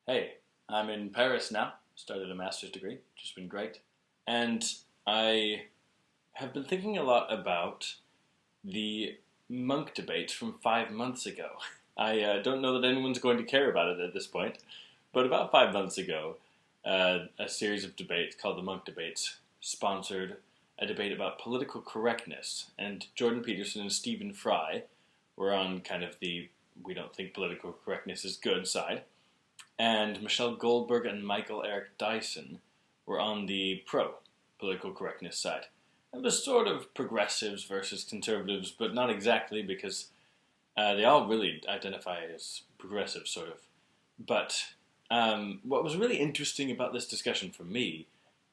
Hey, I'm in Paris now. Started a master's degree, which has been great. And I have been thinking a lot about the Munk debate from 5 months ago. I don't know that anyone's going to care about it at this point, but about 5 months ago, a series of debates called the Munk Debates sponsored a debate about political correctness, and Jordan Peterson and Stephen Fry were on kind of the we don't think political correctness is good side, and Michelle Goldberg and Michael Eric Dyson were on the pro-political correctness side. It was sort of progressives versus conservatives, but not exactly because they all really identify as progressive, sort of. But what was really interesting about this discussion for me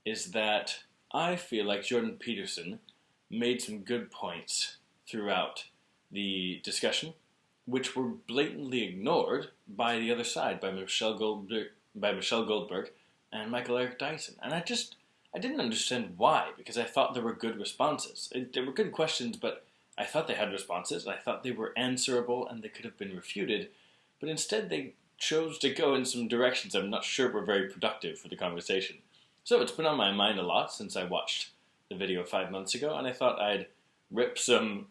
is that I feel like Jordan Peterson made some good points throughout the discussion, which were blatantly ignored by the other side, by Michelle Goldberg and Michael Eric Dyson. And I didn't understand why, because I thought there were good responses. They were good questions, but I thought they had responses. I thought they were answerable and they could have been refuted. But instead they chose to go in some directions I'm not sure were very productive for the conversation. So it's been on my mind a lot since I watched the video 5 months ago, and I thought I'd rip some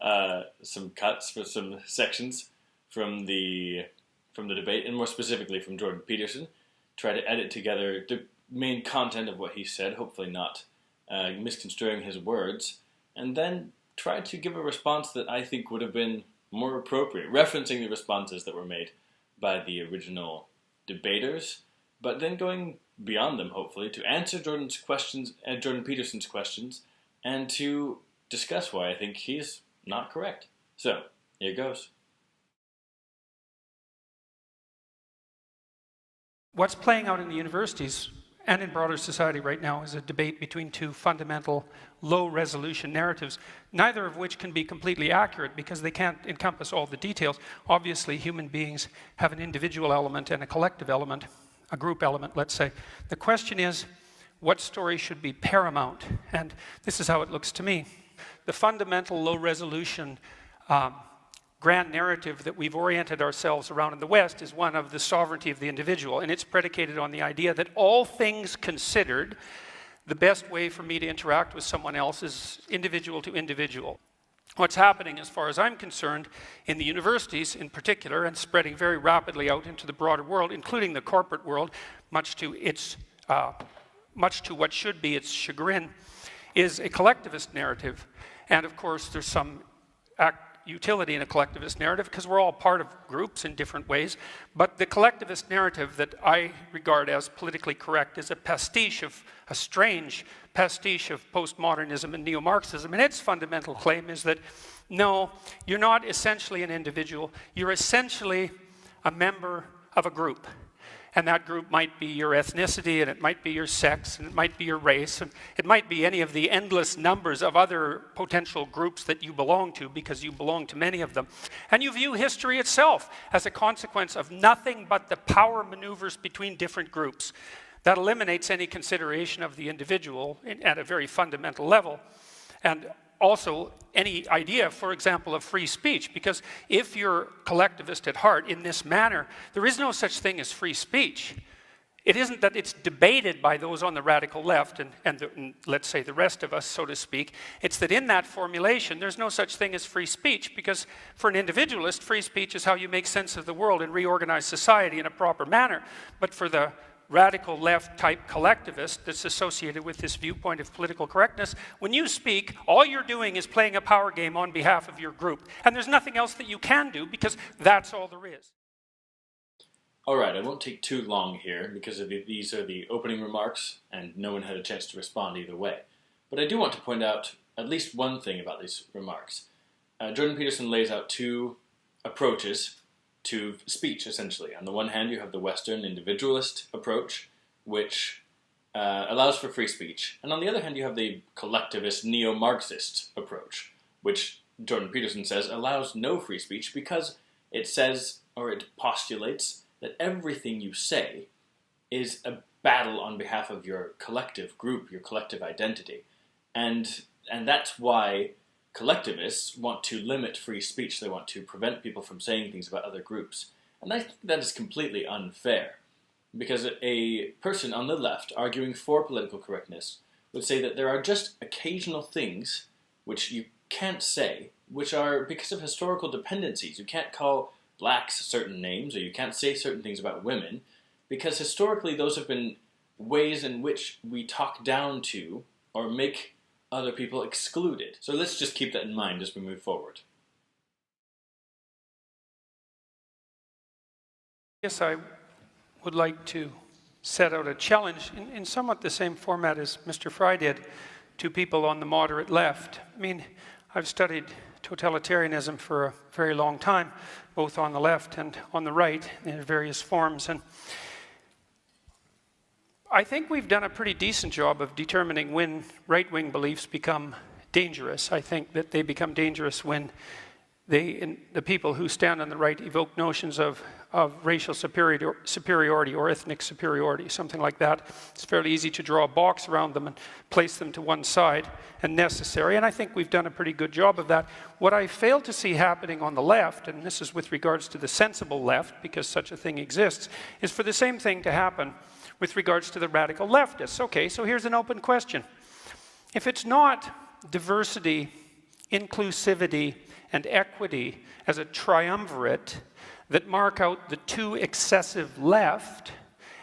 cuts for some sections from the debate, and more specifically from Jordan Peterson, try to edit together the main content of what he said, hopefully not misconstruing his words, and then try to give a response that I think would have been more appropriate, referencing the responses that were made by the original debaters, but then going beyond them, hopefully, to answer Jordan Peterson's questions, and to discuss why I think he's not correct. So, here goes. What's playing out in the universities and in broader society right now is a debate between two fundamental low-resolution narratives, neither of which can be completely accurate because they can't encompass all the details. Obviously, human beings have an individual element and a collective element, a group element, let's say. The question is, what story should be paramount? And this is how it looks to me. The fundamental low-resolution grand narrative that we've oriented ourselves around in the West is one of the sovereignty of the individual, and it's predicated on the idea that all things considered, the best way for me to interact with someone else is individual to individual. What's happening, as far as I'm concerned, in the universities in particular, and spreading very rapidly out into the broader world, including the corporate world, much to what should be its chagrin, is a collectivist narrative. And of course, there's some utility in a collectivist narrative because we're all part of groups in different ways, but the collectivist narrative that I regard as politically correct is a strange pastiche of postmodernism and neo-Marxism, and its fundamental claim is that no, you're not essentially an individual, you're essentially a member of a group. And that group might be your ethnicity, and it might be your sex, and it might be your race, and it might be any of the endless numbers of other potential groups that you belong to, because you belong to many of them. And you view history itself as a consequence of nothing but the power maneuvers between different groups. That eliminates any consideration of the individual at a very fundamental level. And also any idea, for example, of free speech, because if you're collectivist at heart in this manner, there is no such thing as free speech. It isn't that it's debated by those on the radical left and let's say the rest of us, so to speak. It's that in that formulation, there's no such thing as free speech, because for an individualist, free speech is how you make sense of the world and reorganize society in a proper manner. But for the radical left type collectivist that's associated with this viewpoint of political correctness, when you speak, all you're doing is playing a power game on behalf of your group. And there's nothing else that you can do because that's all there is. All right, I won't take too long here because these are the opening remarks and no one had a chance to respond either way. But I do want to point out at least one thing about these remarks. Jordan Peterson lays out two approaches to speech, essentially. On the one hand, you have the Western individualist approach, which allows for free speech. And on the other hand, you have the collectivist neo-Marxist approach, which Jordan Peterson says allows no free speech because it says, or it postulates, that everything you say is a battle on behalf of your collective group, your collective identity. And that's why collectivists want to limit free speech. They want to prevent people from saying things about other groups. And I think that is completely unfair. Because a person on the left arguing for political correctness would say that there are just occasional things which you can't say, which are because of historical dependencies. You can't call blacks certain names, or you can't say certain things about women, because historically those have been ways in which we talk down to or make other people excluded. So let's just keep that in mind as we move forward. Yes, I would like to set out a challenge in somewhat the same format as Mr. Fry did to people on the moderate left. I mean, I've studied totalitarianism for a very long time, both on the left and on the right in various forms. And I think we've done a pretty decent job of determining when right-wing beliefs become dangerous. I think that they become dangerous when the people who stand on the right evoke notions of racial superiority or ethnic superiority, something like that. It's fairly easy to draw a box around them and place them to one side and necessary, and I think we've done a pretty good job of that. What I fail to see happening on the left, and this is with regards to the sensible left, because such a thing exists, is for the same thing to happen with regards to the radical leftists. Okay, so here's an open question. If it's not diversity, inclusivity, and equity as a triumvirate that mark out the too excessive left,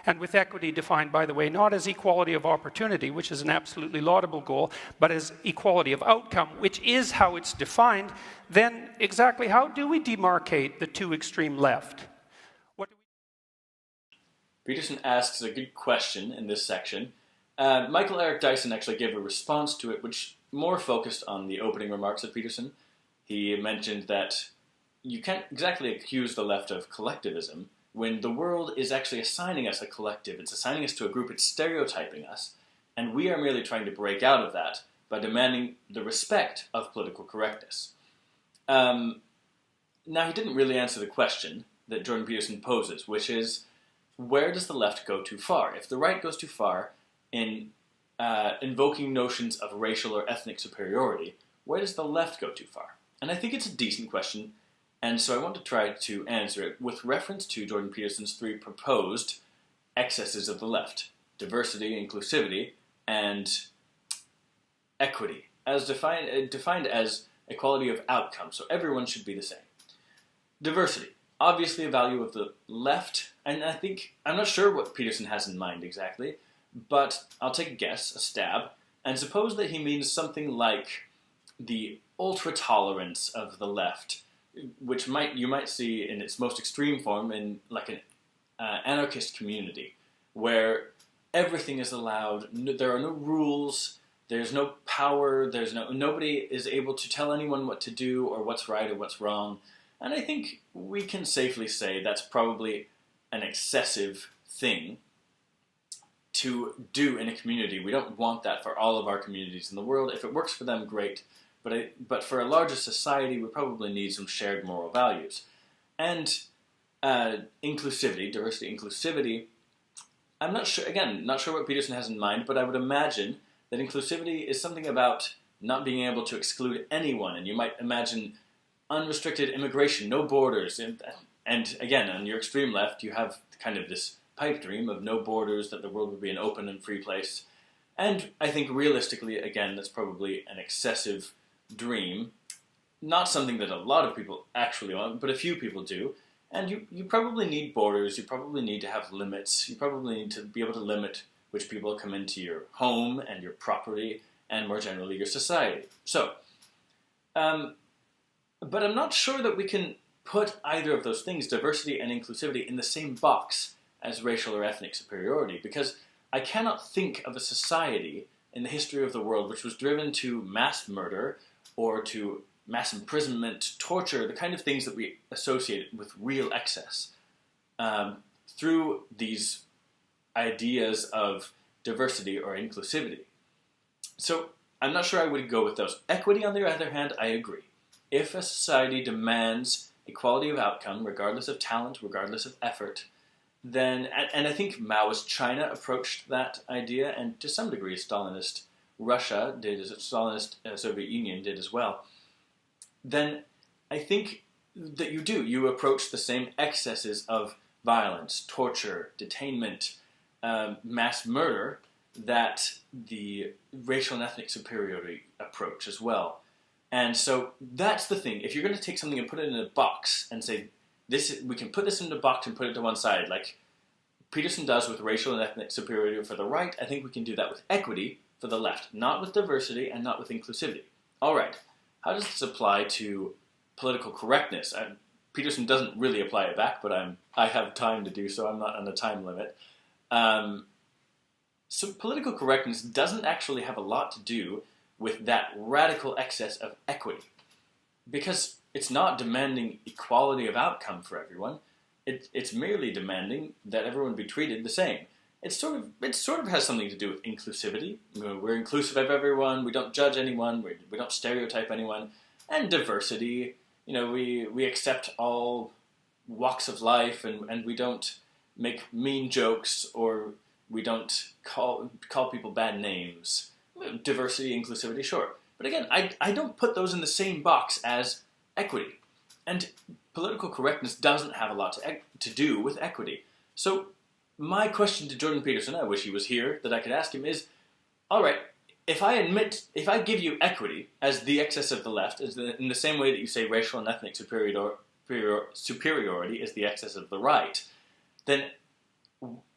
and with equity defined, by the way, not as equality of opportunity, which is an absolutely laudable goal, but as equality of outcome, which is how it's defined, then exactly how do we demarcate the too extreme left? Peterson asks a good question in this section. Michael Eric Dyson actually gave a response to it, which more focused on the opening remarks of Peterson. He mentioned that you can't exactly accuse the left of collectivism when the world is actually assigning us a collective. It's assigning us to a group. It's stereotyping us. And we are merely trying to break out of that by demanding the respect of political correctness. Now, he didn't really answer the question that Jordan Peterson poses, which is, where does the left go too far? If the right goes too far in invoking notions of racial or ethnic superiority, where does the left go too far? And I think it's a decent question, and so I want to try to answer it with reference to Jordan Peterson's three proposed excesses of the left: diversity, inclusivity, and equity, as defined as equality of outcome, so everyone should be the same. Diversity, obviously a value of the left, and I'm not sure what Peterson has in mind exactly, but I'll take a guess, a stab, and suppose that he means something like the ultra-tolerance of the left, which you might see in its most extreme form in like an anarchist community, where everything is allowed, there are no rules, there's no power, nobody is able to tell anyone what to do or what's right or what's wrong. And I think we can safely say that's probably an excessive thing to do in a community. We don't want that for all of our communities in the world. If it works for them, great. But for a larger society, we probably need some shared moral values. And inclusivity, diversity, inclusivity, I'm not sure what Peterson has in mind, but I would imagine that inclusivity is something about not being able to exclude anyone. And you might imagine unrestricted immigration, no borders. And again, on your extreme left, you have kind of this pipe dream of no borders, that the world would be an open and free place. And I think realistically, again, that's probably an excessive dream. Not something that a lot of people actually want, but a few people do. And you probably need borders, you probably need to have limits, you probably need to be able to limit which people come into your home and your property, and more generally your society. So, but I'm not sure that we can put either of those things, diversity and inclusivity, in the same box as racial or ethnic superiority, because I cannot think of a society in the history of the world which was driven to mass murder or to mass imprisonment, torture, the kind of things that we associate with real excess, through these ideas of diversity or inclusivity. So I'm not sure I would go with those. Equity, on the other hand, I agree. If a society demands equality of outcome, regardless of talent, regardless of effort, then, and I think Maoist China approached that idea, and to some degree Stalinist Russia did, as Stalinist Soviet Union did as well, then I think that you approach the same excesses of violence, torture, detainment, mass murder that the racial and ethnic superiority approach as well. And so that's the thing. If you're going to take something and put it in a box and say, we can put this in a box and put it to one side, like Peterson does with racial and ethnic superiority for the right, I think we can do that with equity for the left, not with diversity and not with inclusivity. All right, how does this apply to political correctness? Peterson doesn't really apply it back, but I have time to do so. I'm not on a time limit. So political correctness doesn't actually have a lot to do with that radical excess of equity, because it's not demanding equality of outcome for everyone. It's merely demanding that everyone be treated the same. It sort of has something to do with inclusivity. We're inclusive of everyone. We don't judge anyone. We don't stereotype anyone. And diversity. We accept all walks of life, and we don't make mean jokes, or we don't call people bad names. Diversity, inclusivity, sure. But again, I don't put those in the same box as equity. And political correctness doesn't have a lot to do with equity. So my question to Jordan Peterson, I wish he was here, that I could ask him is, all right, if I give you equity as the excess of the left, in the same way that you say racial and ethnic superiority is the excess of the right, then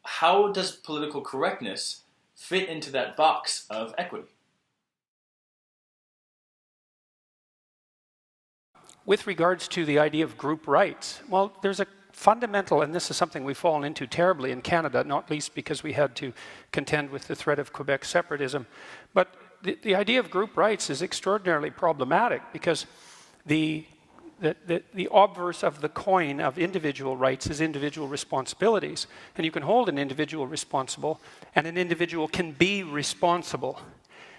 how does political correctness fit into that box of equity? With regards to the idea of group rights, well, there's a fundamental, and this is something we've fallen into terribly in Canada, not least because we had to contend with the threat of Quebec separatism, but the idea of group rights is extraordinarily problematic, because the obverse of the coin of individual rights is individual responsibilities. And you can hold an individual responsible, and an individual can be responsible.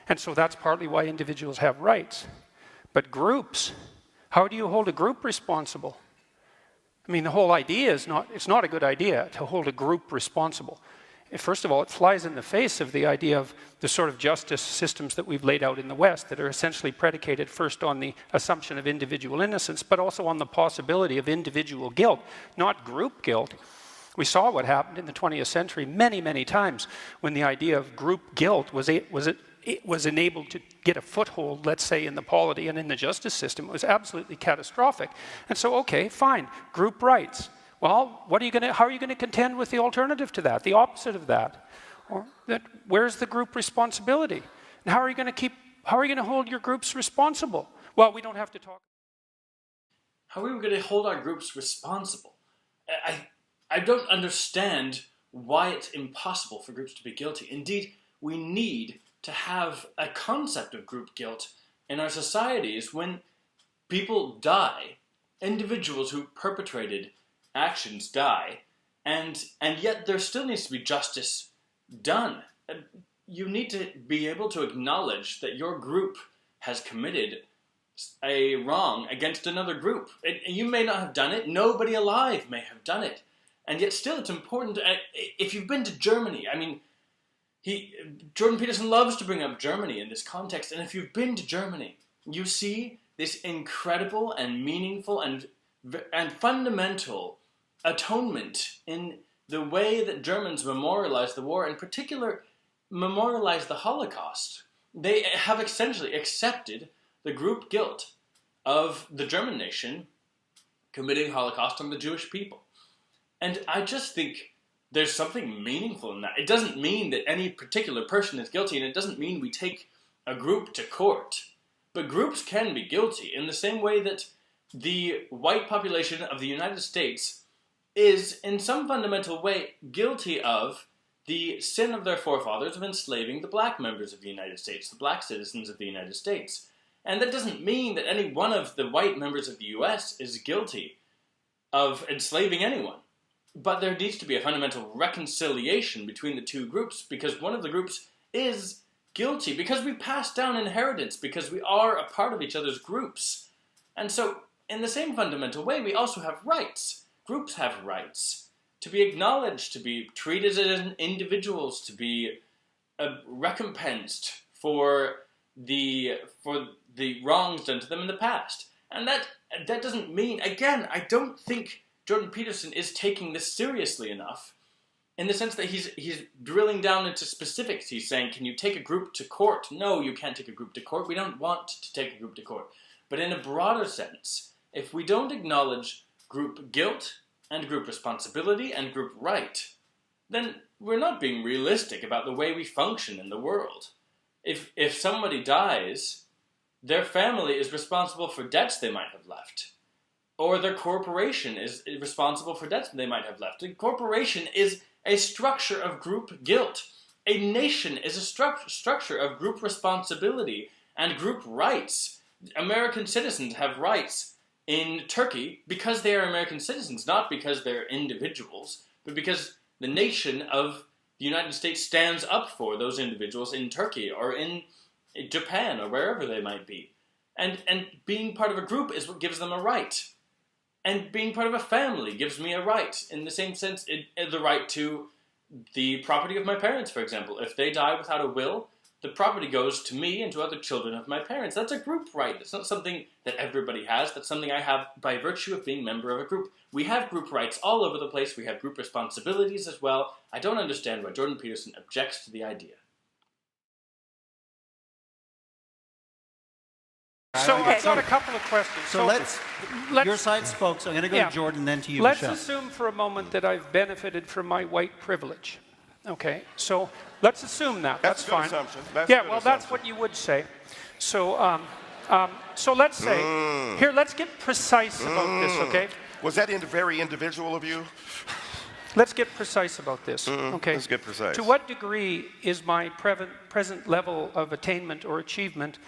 And so that's partly why individuals have rights. But groups, how do you hold a group responsible? I mean, the whole idea is it's not a good idea to hold a group responsible. First of all, it flies in the face of the idea of the sort of justice systems that we've laid out in the West, that are essentially predicated first on the assumption of individual innocence, but also on the possibility of individual guilt, not group guilt. We saw what happened in the 20th century many, many times when the idea of group guilt was enabled to get a foothold, let's say, in the polity and in the justice system. It was absolutely catastrophic. And so, okay, fine, group rights. Well, how are you going to contend with the alternative to that, the opposite of that? Or where's the group responsibility? And how are you going to hold your groups responsible? Well, we don't have to talk. How are we going to hold our groups responsible? I don't understand why it's impossible for groups to be guilty. Indeed, we need to have a concept of group guilt in our societies. When people die, individuals who perpetrated actions die, and yet there still needs to be justice done. You need to be able to acknowledge that your group has committed a wrong against another group. You may not have done it, nobody alive may have done it, and yet still it's important. If you've been to Germany, I mean, Jordan Peterson loves to bring up Germany in this context, and if you've been to Germany, you see this incredible and meaningful and fundamental atonement in the way that Germans memorialize the war, in particular memorialize the Holocaust. They have essentially accepted the group guilt of the German nation committing Holocaust on the Jewish people. And I just think there's something meaningful in that. It doesn't mean that any particular person is guilty, and it doesn't mean we take a group to court. But groups can be guilty in the same way that the white population of the United States is, in some fundamental way, guilty of the sin of their forefathers of enslaving the black members of the United States, the black citizens of the United States. And that doesn't mean that any one of the white members of the U.S. is guilty of enslaving anyone. But there needs to be a fundamental reconciliation between the two groups, because one of the groups is guilty, because we pass down inheritance, because we are a part of each other's groups. And so, in the same fundamental way, we also have rights. Groups have rights to be acknowledged, to be treated as individuals, to be recompensed for the wrongs done to them in the past. And that doesn't mean, again, I don't think Jordan Peterson is taking this seriously enough in the sense that he's drilling down into specifics. He's saying, can you take a group to court? No, you can't take a group to court. We don't want to take a group to court. But in a broader sense, if we don't acknowledge group guilt and group responsibility and group right, then we're not being realistic about the way we function in the world. If somebody dies, their family is responsible for debts they might have left. Or their corporation is responsible for debts they might have left. A corporation is a structure of group guilt. A nation is a structure of group responsibility and group rights. American citizens have rights in Turkey because they are American citizens, not because they're individuals, but because the nation of the United States stands up for those individuals in Turkey or in Japan or wherever they might be. And being part of a group is what gives them a right. And being part of a family gives me a right. In the same sense, the right to the property of my parents, for example. If they die without a will, the property goes to me and to other children of my parents. That's a group right. It's not something that everybody has. That's something I have by virtue of being a member of a group. We have group rights all over the place. We have group responsibilities as well. I don't understand why Jordan Peterson objects to the idea. So I've got a couple of questions. So let's your side spoke, so I'm going to go to Jordan, then to you, Let's Michelle. assume for a moment that I've benefited from my white privilege. Okay, so let's assume that. That's fine. Assumption. That's what you would say. So, so let's say, here, let's get precise about this, okay? Was that very individual of you? Let's get precise about this, okay? Let's get precise. To what degree is my present level of attainment or achievement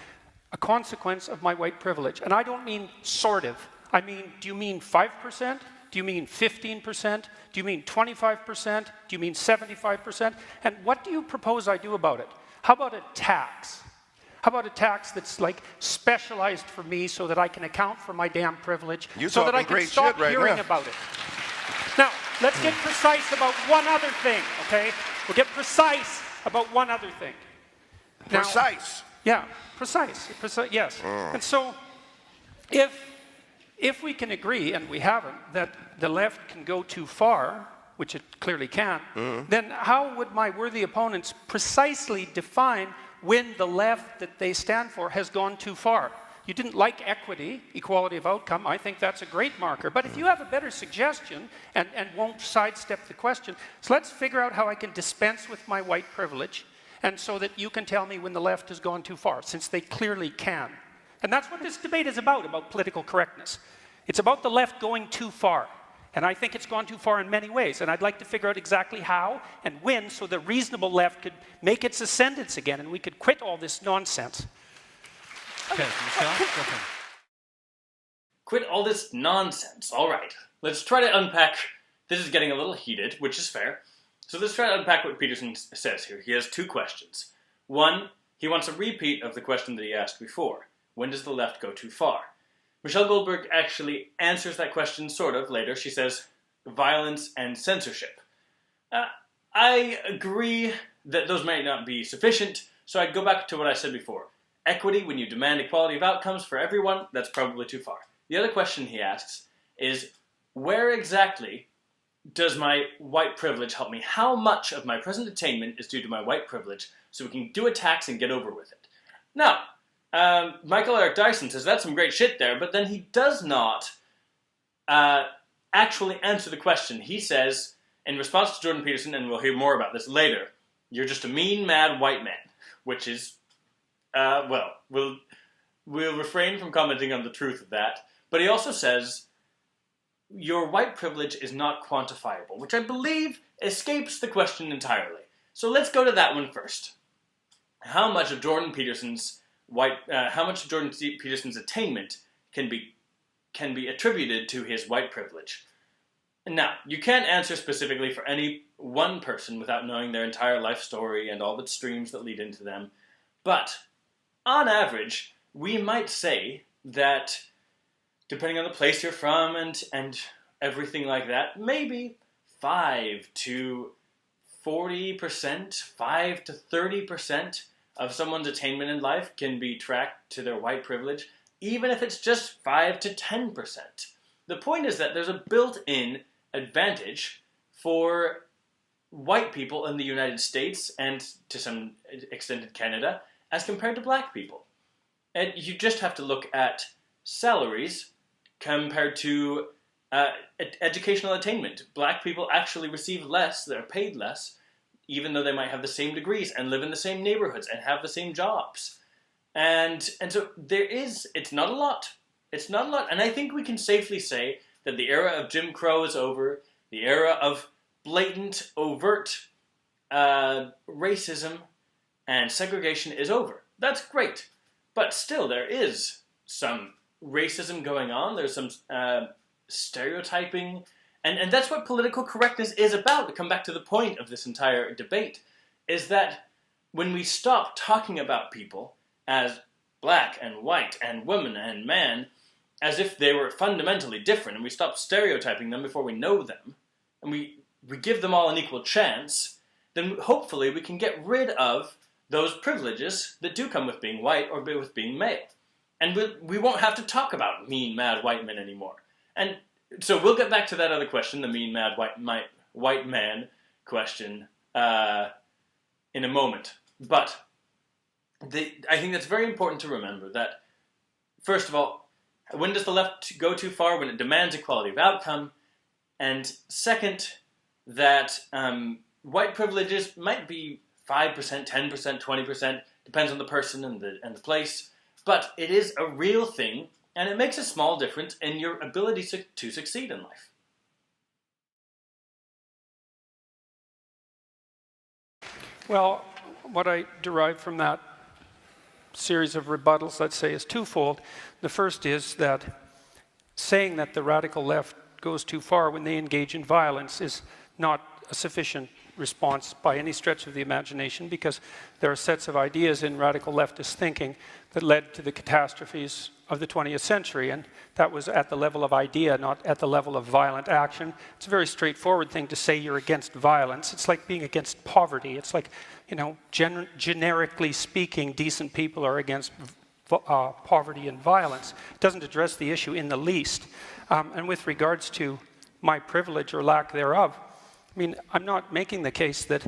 a consequence of my white privilege? And I don't mean sort of. I mean, do you mean 5%? Do you mean 15%? Do you mean 25%? Do you mean 75%? And what do you propose I do about it? How about a tax? How about a tax that's like specialized for me so that I can account for my damn privilege, so that I can stop hearing about it? Now, let's get precise about one other thing, okay? We'll get precise about one other thing. Now, Precise? Yeah, precise, yes. And so, if we can agree, and we haven't, that the left can go too far, which it clearly can, then how would my worthy opponents precisely define when the left that they stand for has gone too far? You didn't like equity, equality of outcome. I think that's a great marker. But if you have a better suggestion and won't sidestep the question, so let's figure out how I can dispense with my white privilege, and so that you can tell me when the left has gone too far, since they clearly can. And that's what this debate is about political correctness. It's about the left going too far. And I think it's gone too far in many ways. And I'd like to figure out exactly how and when, so the reasonable left could make its ascendance again and we could quit all this nonsense. Okay, Michelle, go ahead. Quit all this nonsense. All right. Let's try to unpack. This is getting a little heated, which is fair. So let's try to unpack what Peterson says here. He has two questions. One, he wants a repeat of the question that he asked before. When does the left go too far? Michelle Goldberg actually answers that question sort of later. She says, violence and censorship. I agree that those might not be sufficient, so I'd go back to what I said before. Equity, when you demand equality of outcomes for everyone, that's probably too far. The other question he asks is, where exactly does my white privilege help me? How much of my present attainment is due to my white privilege so we can do a tax and get over with it? Now, Michael Eric Dyson says that's some great shit there, but then he does not actually answer the question. He says, in response to Jordan Peterson, and we'll hear more about this later, you're just a mean, mad white man, which is, we'll refrain from commenting on the truth of that. But he also says, your white privilege is not quantifiable, which I believe escapes the question entirely. So let's go to that one first. How much of Jordan Peterson's attainment can be attributed to his white privilege? Now, you can't answer specifically for any one person without knowing their entire life story and all the streams that lead into them, but on average, we might say that, depending on the place you're from and everything like that, maybe 5 to 40%, 5 to 30% of someone's attainment in life can be tracked to their white privilege, even if it's just 5 to 10%. The point is that there's a built-in advantage for white people in the United States and to some extent in Canada as compared to black people. And you just have to look at salaries compared to educational attainment. Black people actually receive less, they're paid less, even though they might have the same degrees and live in the same neighborhoods and have the same jobs. And so it's not a lot. It's not a lot. And I think we can safely say that the era of Jim Crow is over, the era of blatant, overt racism and segregation is over. That's great. But still, there is some racism going on. There's some stereotyping. And that's what political correctness is about. To come back to the point of this entire debate, is that when we stop talking about people as black and white and woman and man, as if they were fundamentally different, and we stop stereotyping them before we know them, and we give them all an equal chance, then hopefully we can get rid of those privileges that do come with being white or with being male. And we won't have to talk about mean, mad white men anymore. And so we'll get back to that other question, the mean, mad white man question, in a moment. But I think that's very important to remember that, first of all, when does the left go too far? When it demands equality of outcome. And second, that white privileges might be 5%, 10%, 20%, depends on the person and the place, but it is a real thing, and it makes a small difference in your ability to succeed in life. Well, what I derive from that series of rebuttals, let's say, is twofold. The first is that saying that the radical left goes too far when they engage in violence is not a sufficient response by any stretch of the imagination, because there are sets of ideas in radical leftist thinking that led to the catastrophes of the 20th century, and that was at the level of idea, not at the level of violent action. It's a very straightforward thing to say you're against violence. It's like being against poverty. It's like, you know, generically speaking, decent people are against poverty and violence. It doesn't address the issue in the least. And with regards to my privilege or lack thereof, I mean, I'm not making the case that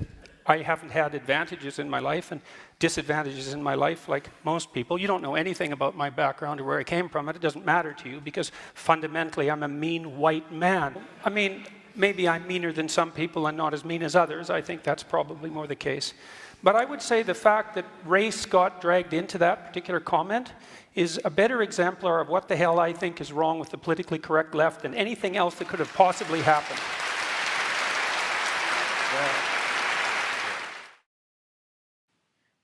I haven't had advantages in my life and disadvantages in my life like most people. You don't know anything about my background or where I came from, and it doesn't matter to you because fundamentally I'm a mean white man. I mean, maybe I'm meaner than some people and not as mean as others. I think that's probably more the case. But I would say the fact that race got dragged into that particular comment is a better exemplar of what the hell I think is wrong with the politically correct left than anything else that could have possibly happened.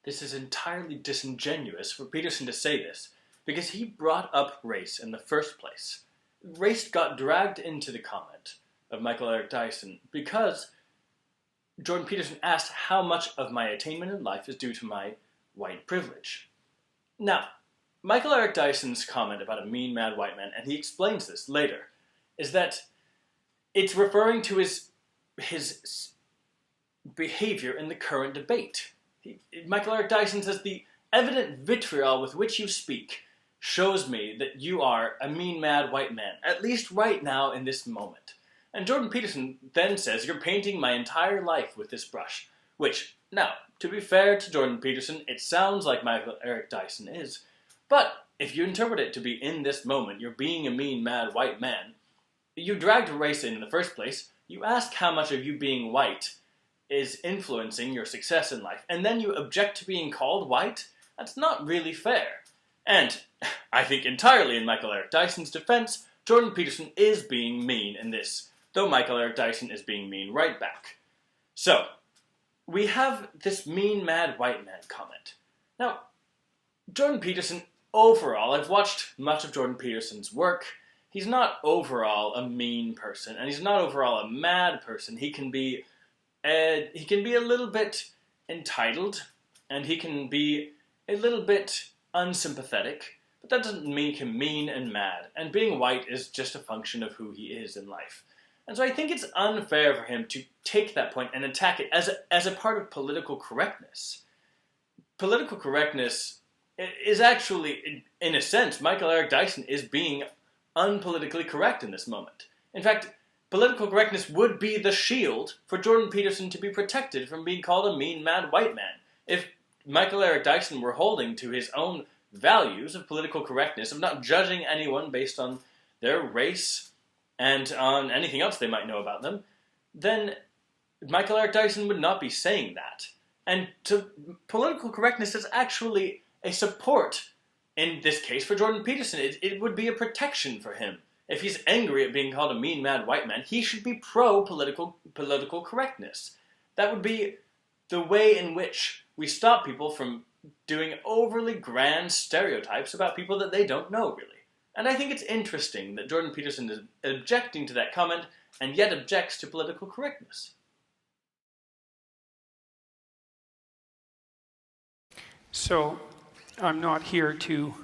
This is entirely disingenuous for Peterson to say this, because he brought up race in the first place. Race got dragged into the comment of Michael Eric Dyson because Jordan Peterson asked how much of my attainment in life is due to my white privilege. Now, Michael Eric Dyson's comment about a mean, mad white man, and he explains this later, is that it's referring to his behavior in the current debate. Michael Eric Dyson says, the evident vitriol with which you speak shows me that you are a mean, mad white man, at least right now in this moment. And Jordan Peterson then says, you're painting my entire life with this brush. Which, now, to be fair to Jordan Peterson, it sounds like Michael Eric Dyson is. But if you interpret it to be in this moment, you're being a mean, mad white man, you dragged race in the first place, you ask how much of you being white is influencing your success in life, and then you object to being called white? That's not really fair. And I think entirely in Michael Eric Dyson's defense, Jordan Peterson is being mean in this, though Michael Eric Dyson is being mean right back. So, we have this mean, mad white man comment. Now, Jordan Peterson, overall, I've watched much of Jordan Peterson's work. He's not overall a mean person, and he's not overall a mad person. He can be a little bit entitled, and he can be a little bit unsympathetic, but that doesn't make him mean and mad. And being white is just a function of who he is in life. And so I think it's unfair for him to take that point and attack it as a part of political correctness. Political correctness is actually, in a sense, Michael Eric Dyson is being unpolitically correct in this moment. In fact, political correctness would be the shield for Jordan Peterson to be protected from being called a mean, mad white man. If Michael Eric Dyson were holding to his own values of political correctness, of not judging anyone based on their race and on anything else they might know about them, then Michael Eric Dyson would not be saying that. And political correctness is actually a support, in this case, for Jordan Peterson. It would be a protection for him. If he's angry at being called a mean, mad white man, he should be pro-political correctness. That would be the way in which we stop people from doing overly grand stereotypes about people that they don't know, really. And I think it's interesting that Jordan Peterson is objecting to that comment and yet objects to political correctness. So, I'm not here to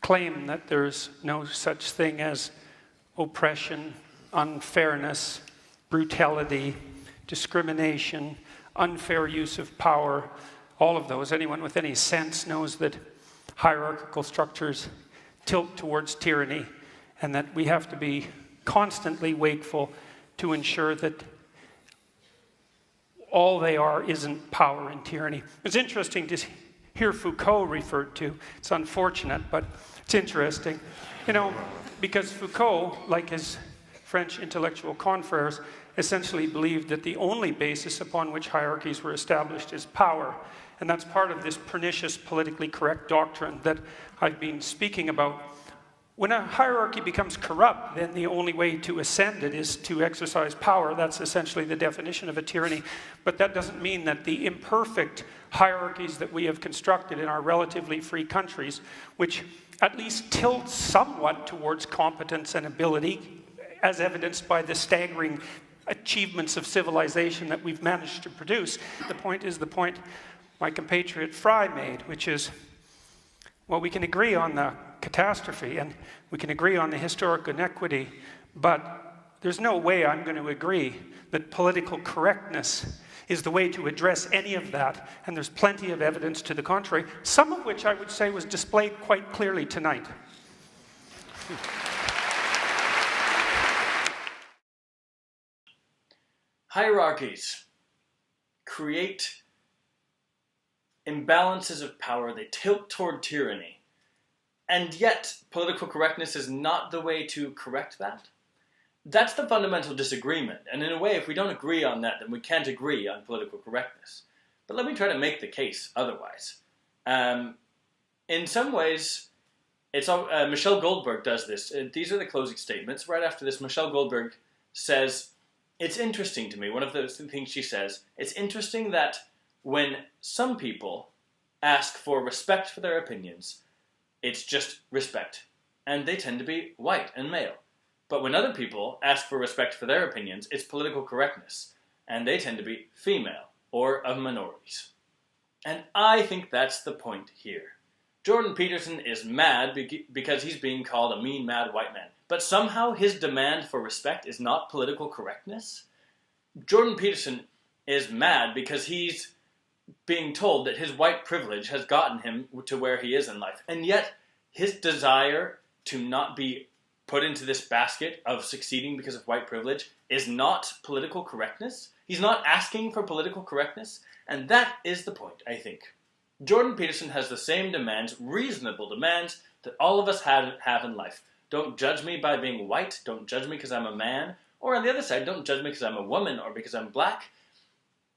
claim that there's no such thing as oppression, unfairness, brutality, discrimination, unfair use of power, all of those. Anyone with any sense knows that hierarchical structures tilt towards tyranny, and that we have to be constantly wakeful to ensure that all they are isn't power and tyranny. It's interesting to hear Foucault referred to. It's unfortunate, but it's interesting. You know, because Foucault, like his French intellectual confreres, essentially believed that the only basis upon which hierarchies were established is power. And that's part of this pernicious politically correct doctrine that I've been speaking about. When a hierarchy becomes corrupt, then the only way to ascend it is to exercise power. That's essentially the definition of a tyranny. But that doesn't mean that the imperfect hierarchies that we have constructed in our relatively free countries, which at least tilt somewhat towards competence and ability, as evidenced by the staggering achievements of civilization that we've managed to produce. The point is the point my compatriot Fry made, which is, well, we can agree on the catastrophe and we can agree on the historic inequity, but there's no way I'm going to agree that political correctness is the way to address any of that, and there's plenty of evidence to the contrary, some of which I would say was displayed quite clearly tonight. Hierarchies create imbalances of power. They tilt toward tyranny. And yet, political correctness is not the way to correct that. That's the fundamental disagreement. And in a way, if we don't agree on that, then we can't agree on political correctness. But let me try to make the case otherwise. In some ways, it's Michelle Goldberg does this. These are the closing statements. Right after this, Michelle Goldberg says, it's interesting to me, one of the things she says, it's interesting that when some people ask for respect for their opinions, it's just respect. And they tend to be white and male. But when other people ask for respect for their opinions, it's political correctness. And they tend to be female or of minorities. And I think that's the point here. Jordan Peterson is mad because he's being called a mean, mad white man. But somehow his demand for respect is not political correctness? Jordan Peterson is mad because he's being told that his white privilege has gotten him to where he is in life. And yet, his desire to not be put into this basket of succeeding because of white privilege is not political correctness. He's not asking for political correctness. And that is the point, I think. Jordan Peterson has the same demands, reasonable demands, that all of us have in life. Don't judge me by being white. Don't judge me because I'm a man. Or on the other side, don't judge me because I'm a woman or because I'm black.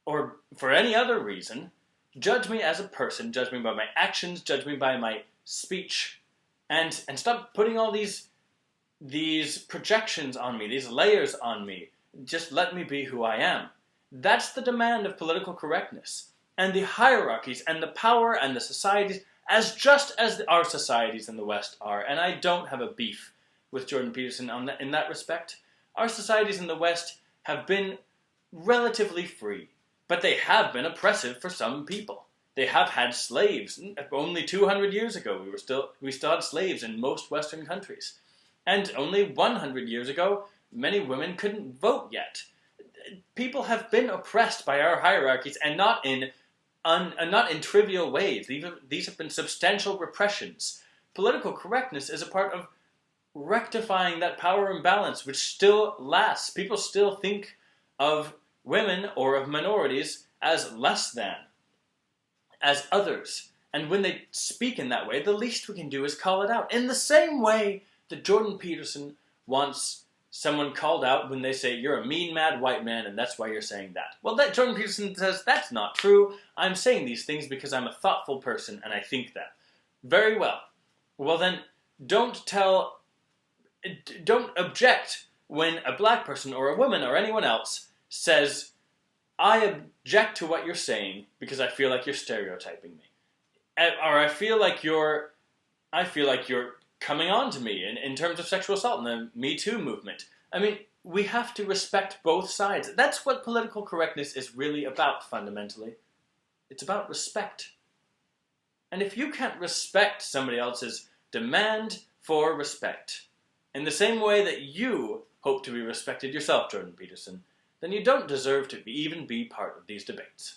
Or for any other reason. Judge me as a person. Judge me by my actions. Judge me by my speech. And stop putting all these projections on me, these layers on me. Just let me be who I am. That's the demand of political correctness. And the hierarchies and the power and the societies, as just as our societies in the West are, and I don't have a beef with Jordan Peterson in that respect, our societies in the West have been relatively free, but they have been oppressive for some people. They have had slaves. Only 200 years ago, we still had slaves in most Western countries. And only 100 years ago, many women couldn't vote yet. People have been oppressed by our hierarchies, and not in trivial ways. These have been substantial repressions. Political correctness is a part of rectifying that power imbalance, which still lasts. People still think of women or of minorities as less than, as others. And when they speak in that way, the least we can do is call it out. In the same way that Jordan Peterson wants someone called out when they say, you're a mean, mad white man, and that's why you're saying that. Well, that Jordan Peterson says, that's not true. I'm saying these things because I'm a thoughtful person, and I think that. Very well. Well then, don't object when a black person or a woman or anyone else says, I object to what you're saying because I feel like you're stereotyping me. Or I feel like you're coming on to me in terms of sexual assault in the Me Too movement. I mean, we have to respect both sides. That's what political correctness is really about, fundamentally. It's about respect. And if you can't respect somebody else's demand for respect, in the same way that you hope to be respected yourself, Jordan Peterson, then you don't deserve to even be part of these debates.